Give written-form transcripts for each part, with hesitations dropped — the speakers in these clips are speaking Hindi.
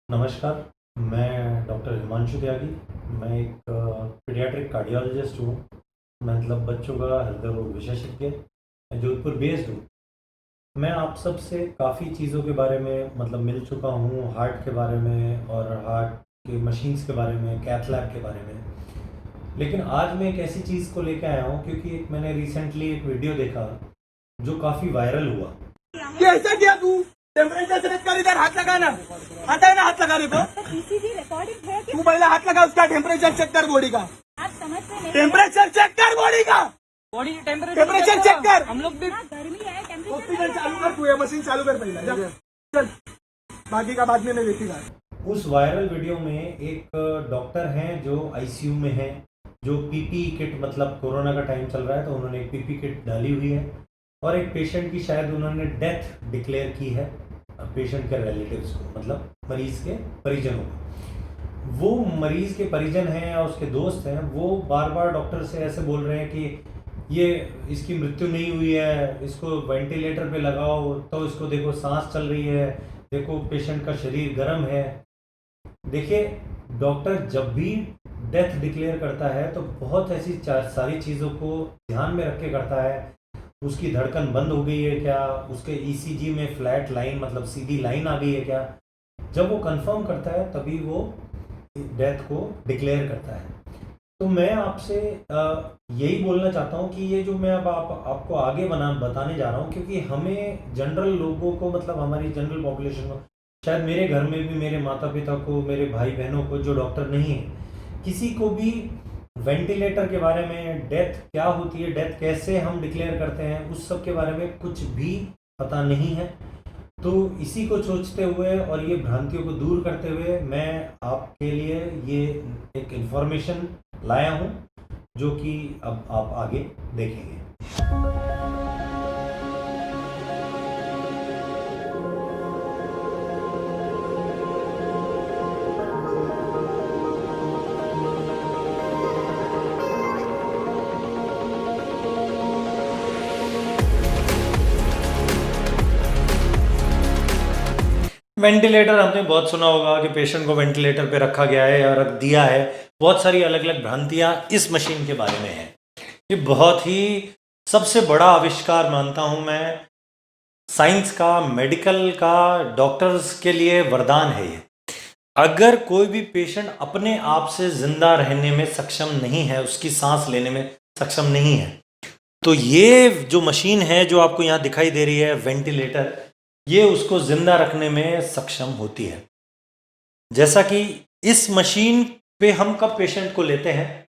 नमस्कार, मैं डॉक्टर हिमांशु त्यागी। मैं एक पीडियाट्रिक कार्डियोलॉजिस्ट हूँ। मतलब बच्चों का हृदय रोग विशेषज्ञ। मैं जोधपुर बेस्ड हूँ। मैं आप सबसे काफ़ी चीज़ों के बारे में मतलब मिल चुका हूँ, हार्ट के बारे में और हार्ट के मशीन्स के बारे में, कैथ लैब के बारे में। लेकिन आज मैं एक ऐसी चीज़ को लेके आया हूँ क्योंकि एक मैंने रिसेंटली एक वीडियो देखा जो काफ़ी वायरल हुआ। ये ऐसा किया तू टेम्परेचर सेट कर, इधर हाथ लगाना, आता है ना हाथ लगाने को। ईसीजी रिकॉर्डिंग है कि तू पहले हाथ लगा, उसका टेम्परेचर चेक कर बॉडी का। आप समझते नहीं टेम्परेचर चेक कर बॉडी का, बॉडी टेम्परेचर चेक कर। हम लोग भी हाँ, गर्मी है टेम्परेचर हॉस्पिटल चालू कर, तू ये मशीन चालू कर पहले जा। चल बाकी का बाद में मैं देखूंगा। उस वायरल वीडियो में एक डॉक्टर हैं जो आईसीयू में हैं, जो पीपीई किट मतलब कोरोना का टाइम चल रहा है तो उन्होंने एक पीपी किट डाली हुई है और एक पेशेंट की शायद उन्होंने डेथ डिक्लेयर की है पेशेंट के रिलेटिव्स को, मतलब मरीज के परिजनों को। वो मरीज के परिजन हैं या उसके दोस्त हैं, वो बार बार डॉक्टर से ऐसे बोल रहे हैं कि ये इसकी मृत्यु नहीं हुई है, इसको वेंटिलेटर पे लगाओ, तो इसको देखो सांस चल रही है, देखो पेशेंट का शरीर गर्म है। देखिए, डॉक्टर जब भी डेथ डिक्लेयर करता है तो बहुत ऐसी सारी चीज़ों को ध्यान में रख के करता है। उसकी धड़कन बंद हो गई है क्या, उसके ईसीजी में फ्लैट लाइन मतलब सीधी लाइन आ गई है क्या, जब वो कंफर्म करता है तभी वो डेथ को डिक्लेयर करता है। तो मैं आपसे यही बोलना चाहता हूँ कि ये जो मैं अब आपको आगे बताने जा रहा हूँ, क्योंकि हमें जनरल लोगों को मतलब हमारी जनरल पॉपुलेशन को, शायद मेरे घर में भी मेरे माता पिता को, मेरे भाई बहनों को जो डॉक्टर नहीं है, किसी को भी वेंटिलेटर के बारे में, डेथ क्या होती है, डेथ कैसे हम डिक्लेयर करते हैं, उस सब के बारे में कुछ भी पता नहीं है। तो इसी को सोचते हुए और ये भ्रांतियों को दूर करते हुए मैं आपके लिए ये एक इन्फॉर्मेशन लाया हूँ जो कि अब आप आगे देखेंगे। वेंटिलेटर हमने बहुत सुना होगा कि पेशेंट को वेंटिलेटर पे रखा गया है या रख दिया है। बहुत सारी अलग अलग भ्रांतियां इस मशीन के बारे में हैं। ये बहुत ही सबसे बड़ा आविष्कार मानता हूं मैं, साइंस का, मेडिकल का, डॉक्टर्स के लिए वरदान है ये। अगर कोई भी पेशेंट अपने आप से जिंदा रहने में सक्षम नहीं है, उसकी सांस लेने में सक्षम नहीं है, तो ये जो मशीन है जो आपको यहाँ दिखाई दे रही है वेंटिलेटर, ये उसको जिंदा रखने में सक्षम होती है। जैसा कि इस मशीन पे हम कब पेशेंट को लेते हैं,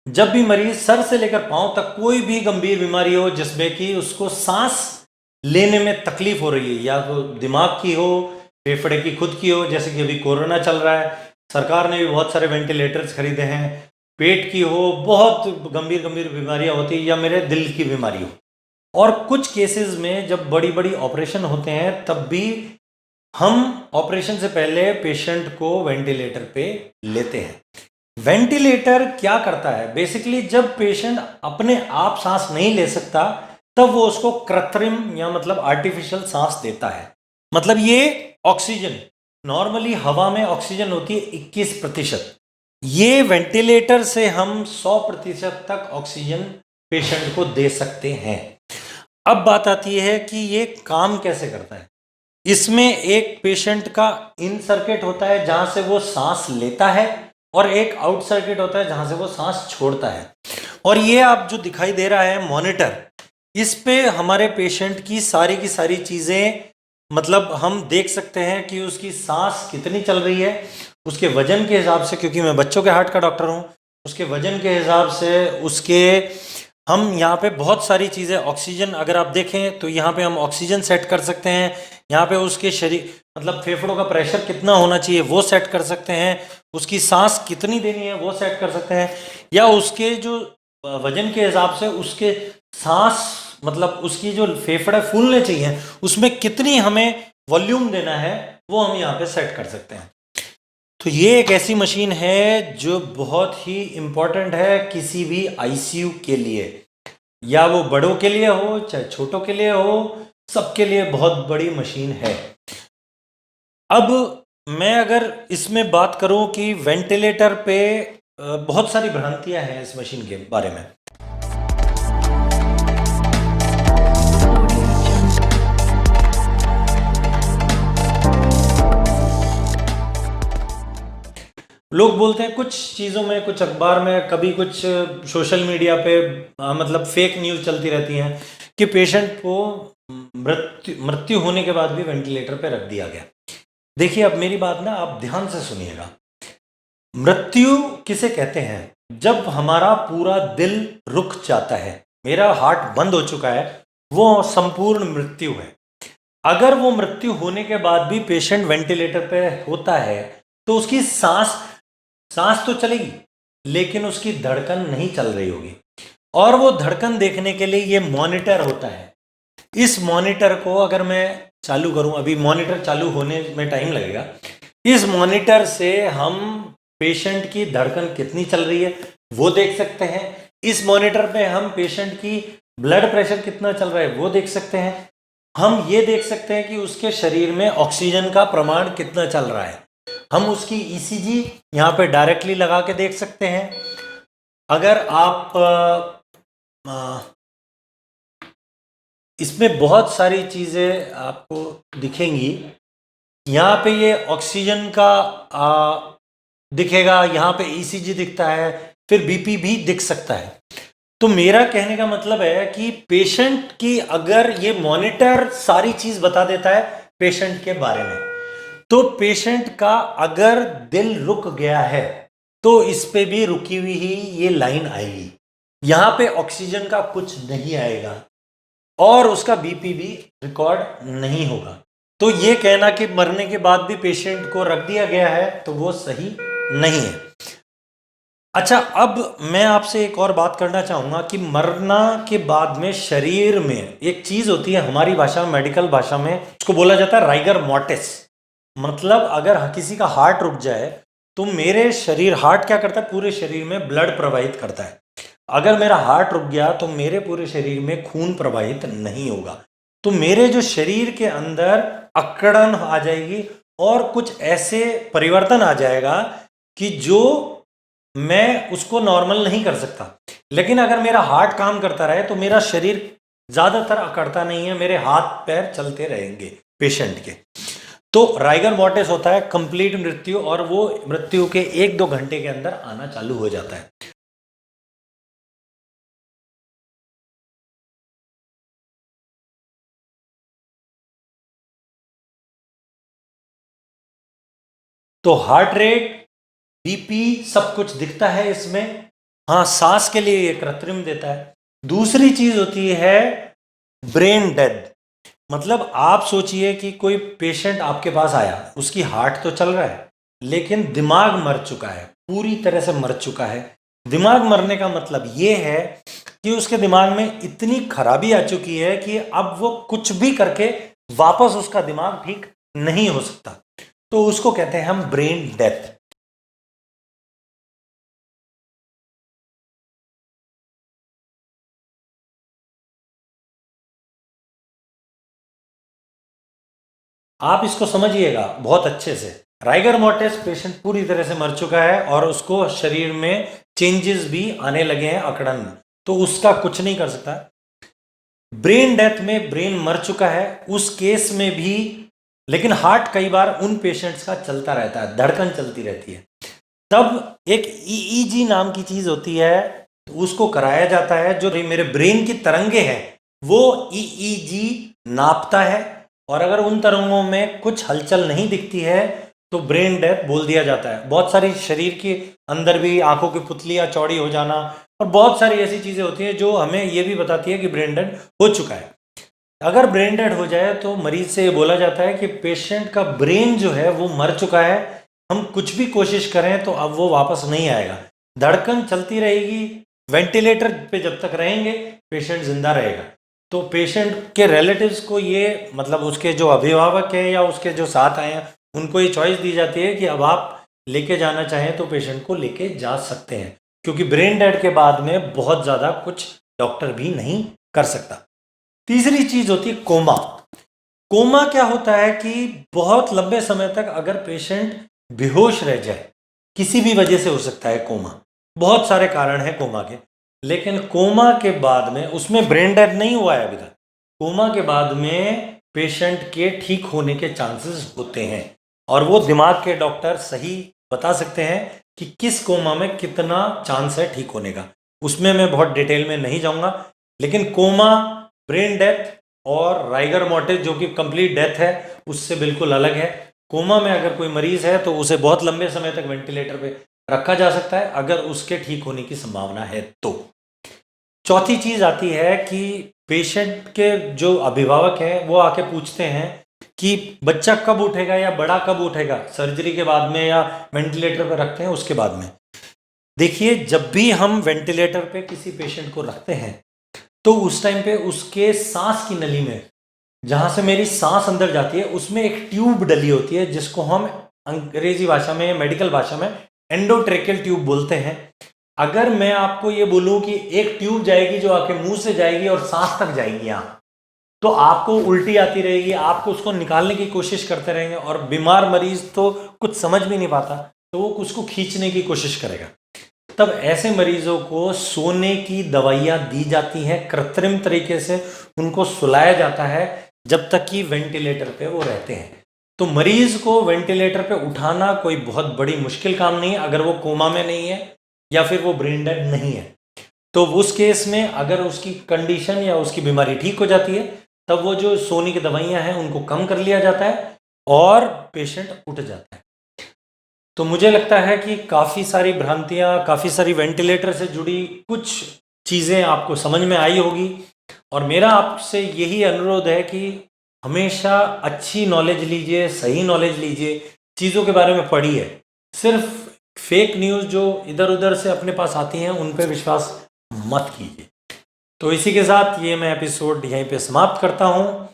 जब भी मरीज सर से लेकर पांव तक कोई भी गंभीर बीमारी हो जिसमें कि उसको सांस लेने में तकलीफ हो रही है, या तो दिमाग की हो, फेफड़े की खुद की हो, जैसे कि अभी कोरोना चल रहा है, सरकार ने भी बहुत सारे वेंटिलेटर्स खरीदे हैं, पेट की हो, बहुत गंभीर गंभीर बीमारियां होती है, या मेरे दिल की बीमारी हो, और कुछ केसेस में जब बड़ी बड़ी ऑपरेशन होते हैं तब भी हम ऑपरेशन से पहले पेशेंट को वेंटिलेटर पे लेते हैं। वेंटिलेटर क्या करता है, बेसिकली जब पेशेंट अपने आप सांस नहीं ले सकता तब वो उसको कृत्रिम या मतलब आर्टिफिशियल सांस देता है। मतलब ये ऑक्सीजन, नॉर्मली हवा में ऑक्सीजन होती है 21%, ये वेंटिलेटर से हम 100% तक ऑक्सीजन पेशेंट को दे सकते हैं। अब बात आती है कि ये काम कैसे करता है। इसमें एक पेशेंट का इन सर्किट होता है जहां से वो सांस लेता है, और एक आउट सर्किट होता है जहां से वो सांस छोड़ता है। और ये आप जो दिखाई दे रहा है मॉनिटर, इस पे हमारे पेशेंट की सारी चीजें मतलब हम देख सकते हैं कि उसकी सांस कितनी चल रही है, उसके वजन के हिसाब से, क्योंकि मैं बच्चों के हार्ट का डॉक्टर हूँ, उसके वजन के हिसाब से उसके हम यहाँ पे बहुत सारी चीज़ें, ऑक्सीजन अगर आप देखें तो यहाँ पे हम ऑक्सीजन सेट कर सकते हैं, यहाँ पे उसके शरीर मतलब फेफड़ों का प्रेशर कितना होना चाहिए वो सेट कर सकते हैं, उसकी सांस कितनी देनी है वो सेट कर सकते हैं, या उसके जो वजन के हिसाब से उसके सांस मतलब उसकी जो फेफड़े फूलने चाहिए उसमें कितनी हमें वॉल्यूम देना है वो हम यहाँ पे सेट कर सकते हैं। तो ये एक ऐसी मशीन है जो बहुत ही इम्पोर्टेंट है किसी भी आईसीयू के लिए, या वो बड़ों के लिए हो चाहे छोटों के लिए हो, सबके लिए बहुत बड़ी मशीन है। अब मैं अगर इसमें बात करूं कि वेंटिलेटर पे बहुत सारी भ्रांतियां हैं इस मशीन के बारे में। लोग बोलते हैं कुछ चीज़ों में, कुछ अखबार में, कभी कुछ सोशल मीडिया पे मतलब फेक न्यूज़ चलती रहती हैं कि पेशेंट को मृत्यु होने के बाद भी वेंटिलेटर पे रख दिया गया। देखिए, अब मेरी बात ना आप ध्यान से सुनिएगा। मृत्यु किसे कहते हैं? जब हमारा पूरा दिल रुक जाता है, मेरा हार्ट बंद हो चुका है, वो संपूर्ण मृत्यु है। अगर वो मृत्यु होने के बाद भी पेशेंट वेंटिलेटर पे होता है तो उसकी सांस तो चलेगी, लेकिन उसकी धड़कन नहीं चल रही होगी। और वो धड़कन देखने के लिए ये मॉनिटर होता है। इस मॉनिटर को अगर मैं चालू करूं, अभी मॉनिटर चालू होने में टाइम लगेगा। इस मॉनिटर से हम पेशेंट की धड़कन कितनी चल रही है वो देख सकते हैं। इस मॉनिटर पे हम पेशेंट की ब्लड प्रेशर कितना चल रहा है वो देख सकते हैं। हम ये देख सकते हैं कि उसके शरीर में ऑक्सीजन का प्रमाण कितना चल रहा है। हम उसकी ईसीजी यहाँ पे डायरेक्टली लगा के देख सकते हैं। अगर आप इसमें बहुत सारी चीज़ें आपको दिखेंगी। यहाँ पे ये ऑक्सीजन का दिखेगा, यहाँ पे ईसीजी दिखता है, फिर बीपी भी दिख सकता है। तो मेरा कहने का मतलब है कि पेशेंट की अगर ये मॉनिटर सारी चीज़ बता देता है पेशेंट के बारे में, तो पेशेंट का अगर दिल रुक गया है तो इस पे भी रुकी हुई ही ये लाइन आएगी। यहाँ पे ऑक्सीजन का कुछ नहीं आएगा और उसका बीपी भी रिकॉर्ड नहीं होगा। तो ये कहना कि मरने के बाद भी पेशेंट को रख दिया गया है तो वो सही नहीं है। अच्छा, अब मैं आपसे एक और बात करना चाहूँगा कि मरना के बाद में शरीर में एक चीज़ होती है, हमारी भाषा में, मेडिकल भाषा में उसको बोला जाता है राइगर मॉर्टिस। मतलब अगर किसी का हार्ट रुक जाए तो मेरे शरीर, हार्ट क्या करता है, पूरे शरीर में ब्लड प्रवाहित करता है। अगर मेरा हार्ट रुक गया तो मेरे पूरे शरीर में खून प्रवाहित नहीं होगा। तो मेरे जो शरीर के अंदर अकड़न आ जाएगी और कुछ ऐसे परिवर्तन आ जाएगा कि जो मैं उसको नॉर्मल नहीं कर सकता। लेकिन अगर मेरा हार्ट काम करता रहे तो मेरा शरीर ज़्यादातर अकड़ता नहीं है, मेरे हाथ पैर चलते रहेंगे पेशेंट के। तो राइगर मॉर्टिस होता है कंप्लीट मृत्यु, और वो मृत्यु के 1-2 घंटे के अंदर आना चालू हो जाता है। तो हार्ट रेट, बीपी, सब कुछ दिखता है इसमें। हाँ, सांस के लिए ये कृत्रिम देता है। दूसरी चीज होती है ब्रेन डेथ। मतलब आप सोचिए कि कोई पेशेंट आपके पास आया, उसकी हार्ट तो चल रहा है लेकिन दिमाग मर चुका है, पूरी तरह से मर चुका है। दिमाग मरने का मतलब ये है कि उसके दिमाग में इतनी खराबी आ चुकी है कि अब वो कुछ भी करके वापस उसका दिमाग ठीक नहीं हो सकता। तो उसको कहते हैं हम ब्रेन डेथ। आप इसको समझिएगा बहुत अच्छे से। राइगर मॉर्टिस, पेशेंट पूरी तरह से मर चुका है और उसको शरीर में चेंजेस भी आने लगे हैं, अकड़न, तो उसका कुछ नहीं कर सकता। ब्रेन डेथ में ब्रेन मर चुका है, उस केस में भी, लेकिन हार्ट कई बार उन पेशेंट्स का चलता रहता है, धड़कन चलती रहती है। तब एक ईईजी नाम की चीज होती है, उसको कराया जाता है। जो मेरे ब्रेन की तरंगे हैं वो ईईजी नापता है, और अगर उन तरंगों में कुछ हलचल नहीं दिखती है तो ब्रेन डेथ बोल दिया जाता है। बहुत सारी शरीर के अंदर भी आंखों की पुतलियां चौड़ी हो जाना और बहुत सारी ऐसी चीज़ें होती हैं जो हमें ये भी बताती है कि ब्रेन डेथ हो चुका है। अगर ब्रेन डेथ हो जाए तो मरीज से ये बोला जाता है कि पेशेंट का ब्रेन जो है वो मर चुका है, हम कुछ भी कोशिश करें तो अब वो वापस नहीं आएगा। धड़कन चलती रहेगी, वेंटिलेटर पे जब तक रहेंगे पेशेंट जिंदा रहेगा। तो पेशेंट के रिलेटिव्स को ये, मतलब उसके जो अभिभावक हैं या उसके जो साथ आए हैं, उनको ये चॉइस दी जाती है कि अब आप लेके जाना चाहें तो पेशेंट को लेके जा सकते हैं, क्योंकि ब्रेन डेथ के बाद में बहुत ज़्यादा कुछ डॉक्टर भी नहीं कर सकता। तीसरी चीज़ होती है कोमा। कोमा क्या होता है कि बहुत लंबे समय तक अगर पेशेंट बेहोश रह जाए, किसी भी वजह से हो सकता है कोमा, बहुत सारे कारण हैं कोमा के, लेकिन कोमा के बाद में उसमें ब्रेन डेथ नहीं हुआ है अभी तक, कोमा के बाद में पेशेंट के ठीक होने के चांसेस होते हैं और वो दिमाग के डॉक्टर सही बता सकते हैं कि किस कोमा में कितना चांस है ठीक होने का। उसमें मैं बहुत डिटेल में नहीं जाऊंगा, लेकिन कोमा, ब्रेन डेथ और राइगर मॉर्टिस जो कि कंप्लीट डेथ है उससे बिल्कुल अलग है। कोमा में अगर कोई मरीज है तो उसे बहुत लंबे समय तक वेंटिलेटर पे रखा जा सकता है अगर उसके ठीक होने की संभावना है तो। चौथी चीज आती है कि पेशेंट के जो अभिभावक हैं वो आके पूछते हैं कि बच्चा कब उठेगा या बड़ा कब उठेगा, सर्जरी के बाद में या वेंटिलेटर पर रखते हैं उसके बाद में। देखिए, जब भी हम वेंटिलेटर पे किसी पेशेंट को रखते हैं तो उस टाइम पे उसके सांस की नली में, जहां से मेरी सांस अंदर जाती है, उसमें एक ट्यूब डली होती है जिसको हम अंग्रेजी भाषा में, मेडिकल भाषा में एंडोट्रेकियल ट्यूब बोलते हैं। अगर मैं आपको ये बोलूं कि एक ट्यूब जाएगी जो आपके मुंह से जाएगी और सांस तक जाएगी यहां, तो आपको उल्टी आती रहेगी, आपको उसको निकालने की कोशिश करते रहेंगे और बीमार मरीज तो कुछ समझ भी नहीं पाता तो वो उसको खींचने की कोशिश करेगा। तब ऐसे मरीजों को सोने की दवाइयां दी जाती हैं, कृत्रिम तरीके से उनको सुलाया जाता है जब तक कि वेंटिलेटर पे वो रहते हैं। तो मरीज को वेंटिलेटर पे उठाना कोई बहुत बड़ी मुश्किल काम नहीं है अगर वो कोमा में नहीं है या फिर वो ब्रेन डेड नहीं है। तो उस केस में अगर उसकी कंडीशन या उसकी बीमारी ठीक हो जाती है तब वो जो सोने की दवाइयां हैं उनको कम कर लिया जाता है और पेशेंट उठ जाता है। तो मुझे लगता है कि काफ़ी सारी भ्रांतियाँ, काफ़ी सारी वेंटिलेटर से जुड़ी कुछ चीज़ें आपको समझ में आई होगी और मेरा आपसे यही अनुरोध है कि हमेशा अच्छी नॉलेज लीजिए, सही नॉलेज लीजिए, चीज़ों के बारे में पढ़िए। सिर्फ फेक न्यूज़ जो इधर उधर से अपने पास आती हैं उन पे विश्वास मत कीजिए। तो इसी के साथ ये मैं एपिसोड यहीं पे समाप्त करता हूँ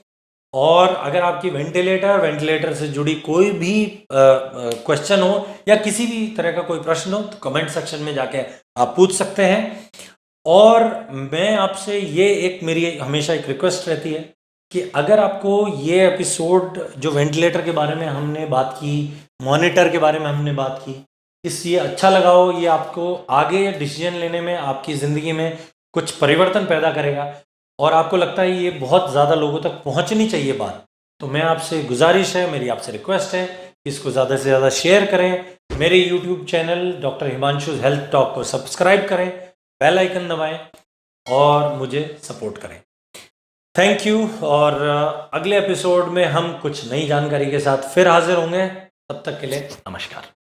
और अगर आपकी वेंटिलेटर से जुड़ी कोई भी क्वेश्चन हो या किसी भी तरह का कोई प्रश्न हो तो कमेंट सेक्शन में जाके आप पूछ सकते हैं। और मैं आपसे ये एक मेरी हमेशा एक रिक्वेस्ट रहती है कि अगर आपको ये एपिसोड जो वेंटिलेटर के बारे में हमने बात की, मॉनिटर के बारे में हमने बात की, इससे अच्छा लगा हो, ये आपको आगे डिसीजन लेने में, आपकी ज़िंदगी में कुछ परिवर्तन पैदा करेगा और आपको लगता है ये बहुत ज़्यादा लोगों तक पहुंचनी चाहिए बात, तो मैं आपसे गुजारिश है, मेरी आपसे रिक्वेस्ट है, इसको ज़्यादा से ज़्यादा शेयर करें। मेरे YouTube channel doctor Himanshu health talk को सब्सक्राइब करें, बेल आइकन दबाएं और मुझे सपोर्ट करें। Thank you. और अगले एपिसोड में हम कुछ नई जानकारी के साथ फिर हाजिर होंगे। तब तक के लिए नमस्कार।